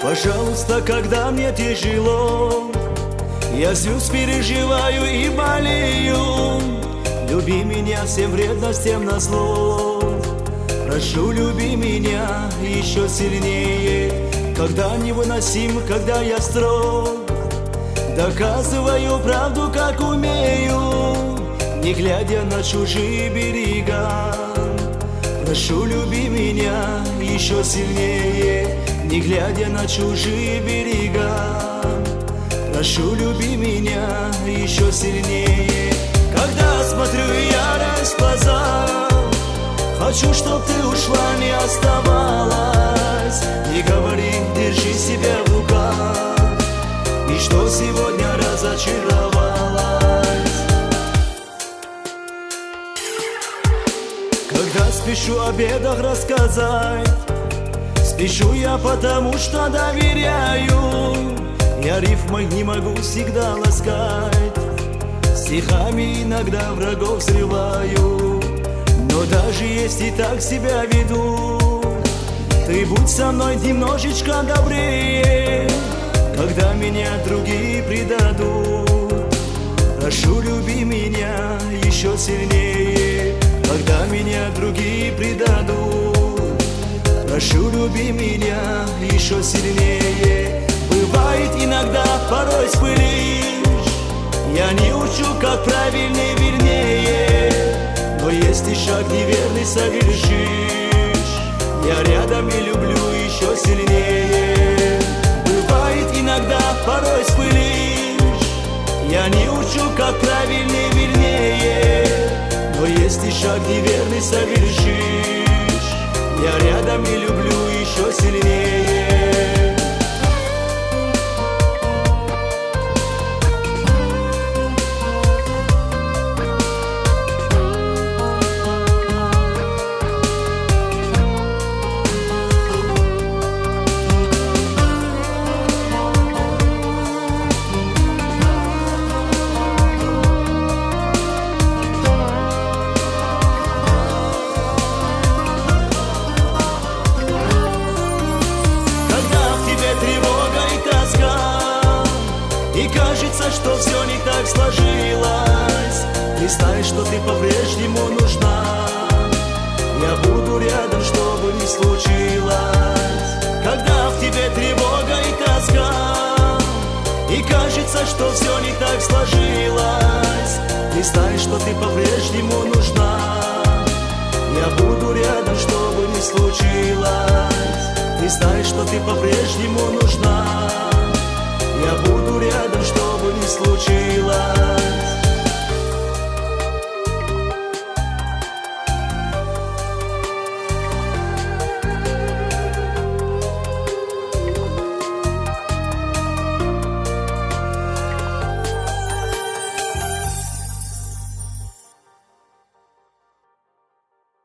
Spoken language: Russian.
Пожалуйста, когда мне тяжело, я злюсь, переживаю и болею, люби меня всем вредностям назло. Прошу, люби меня еще сильнее, когда невыносим, когда я строг. Доказываю правду, как умею, не глядя на чужие берега. Прошу, люби меня еще сильнее, не глядя на чужие берега. Прошу, люби меня еще сильнее. Когда смотрю ярость в глаза, хочу, чтоб ты ушла, не оставалась. Не говори, держи себя в руках, и что сегодня разочаровалась. Когда спешу о бедах рассказать, спешу я потому, что доверяю. Я рифмой не могу всегда ласкать, стихами иногда врагов срываю. Но даже если так себя веду, ты будь со мной немножечко добрее, когда меня другие предадут. Прошу, люби меня еще сильнее, когда меня другие предадут. Прошу, люби меня еще сильнее. Бывает иногда, порой спылишь, я не учу, как правильнее, вернее. Но если шаг неверный совершишь, я рядом и люблю еще сильнее. Бывает иногда, порой спылишь, я не учу, как правильнее, вернее. Но если шаг неверный совершишь, я рядом и люблю еще сильнее. И кажется, что все не так сложилось, ты знаешь, что ты по-прежнему нужна. Я буду рядом, что бы ни случилось. Когда в тебе тревога и тоска, и кажется, что все не так сложилось, ты знаешь, что ты по-прежнему нужна. Я буду рядом, что бы ни случилось. Ты знаешь, что ты по-прежнему нужна.